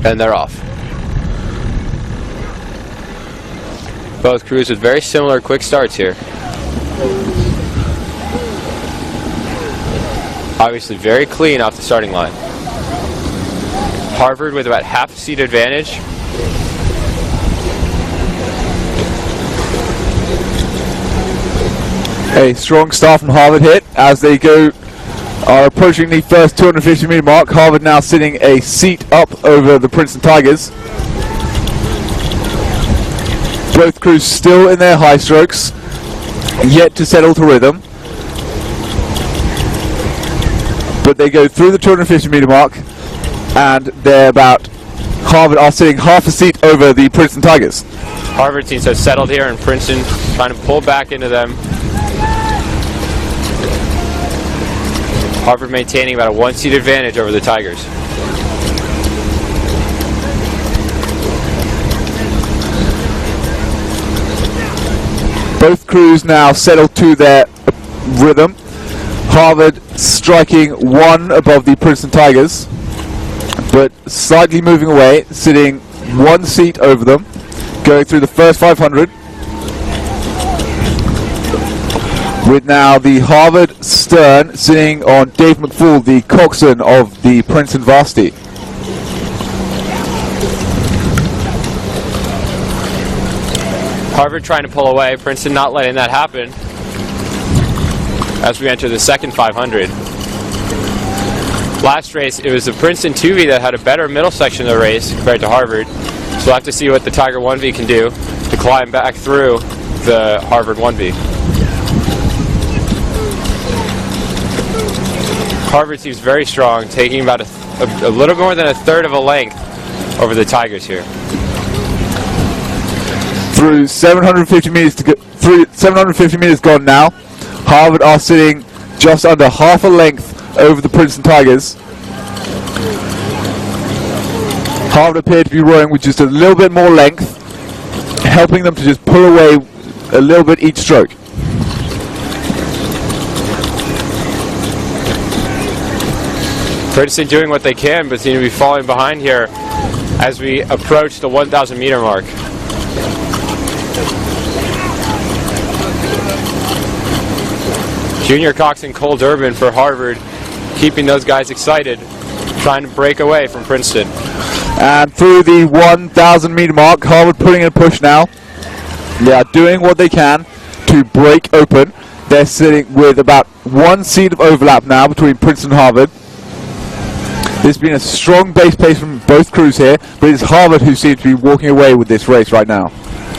And they're off. Both crews with very similar quick starts here. Obviously very clean off the starting line. Harvard with about half a seat advantage. A strong start from Harvard here as they are approaching the first 250 meter mark. Harvard now sitting a seat up over the Princeton Tigers. Both crews still in their high strokes, yet to settle to rhythm. But they go through the 250 meter mark, and Harvard are sitting half a seat over the Princeton Tigers. Harvard seems to have settled here, and Princeton trying to pull back into them. Harvard maintaining about a 1 seat advantage over the Tigers. Both crews now settled to their rhythm. Harvard striking 1 above the Princeton Tigers, but slightly moving away, sitting 1 seat over them, going through the first 500. With now the Harvard stern sitting on Dave McFall, the coxswain of the Princeton varsity. Harvard trying to pull away, Princeton not letting that happen as we enter the second 500. Last race, it was the Princeton 2V that had a better middle section of the race compared to Harvard. So we'll have to see what the Tiger 1V can do to climb back through the Harvard 1V. Harvard seems very strong, taking about a little more than a third of a length over the Tigers here. Through 750 meters to go, through 750 meters gone now. Harvard are sitting just under half a length over the Princeton Tigers. Harvard appear to be rowing with just a little bit more length, helping them to just pull away a little bit each stroke. Princeton doing what they can, but seem to be falling behind here as we approach the 1,000 meter mark. Junior coxswain Cole Durbin for Harvard, keeping those guys excited, trying to break away from Princeton. And through the 1,000 meter mark, Harvard putting in a push now. They are doing what they can to break open. They're sitting with about 1 seat of overlap now between Princeton and Harvard. There's been a strong base pace from both crews here, but it's Harvard who seems to be walking away with this race right now.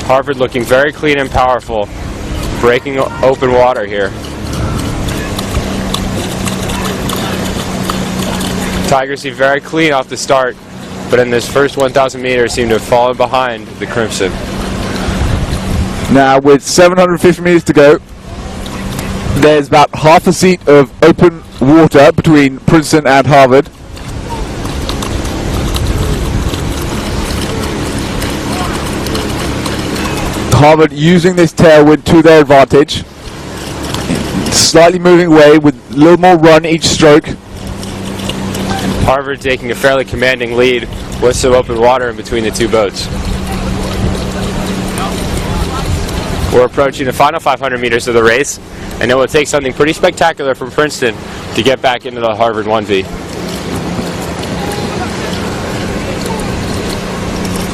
Harvard looking very clean and powerful, breaking open water here. Tigers seem very clean off the start, but in this first 1,000 meters seem to have fallen behind the Crimson. Now with 750 meters to go, there's about half a seat of open water between Princeton and Harvard. Harvard using this tailwind to their advantage, slightly moving away with a little more run each stroke. Harvard taking a fairly commanding lead with some open water in between the two boats. We're approaching the final 500 meters of the race, and it will take something pretty spectacular from Princeton to get back into the Harvard 1V.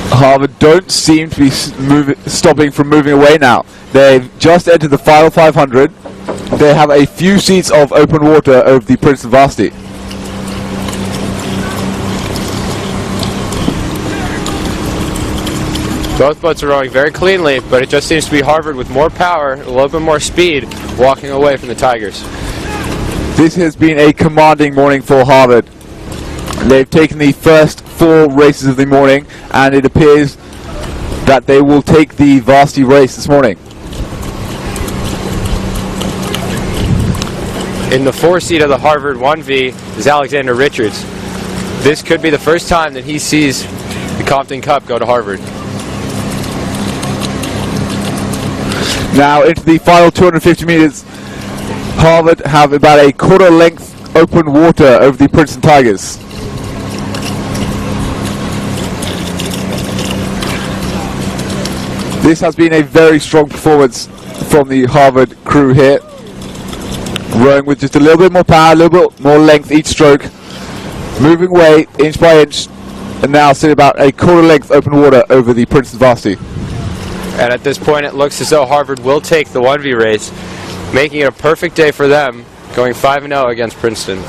Harvard don't seem to be stopping from moving away now. They've just entered the final 500. They have a few seats of open water over the Princeton varsity. Both boats are rowing very cleanly, but it just seems to be Harvard with more power, a little bit more speed, walking away from the Tigers. This has been a commanding morning for Harvard. They've taken the first 4 races of the morning, and it appears that they will take the varsity race this morning. In the 4th seat of the Harvard 1V is Alexander Richards. This could be the first time that he sees the Compton Cup go to Harvard. Now into the final 250 meters, Harvard have about a quarter length open water over the Princeton Tigers. This has been a very strong performance from the Harvard crew here. Rowing with just a little bit more power, a little bit more length each stroke. Moving away inch by inch, and now sitting about a quarter length open water over the Princeton varsity. And at this point it looks as though Harvard will take the 1v race, making it a perfect day for them, going 5-0 against Princeton.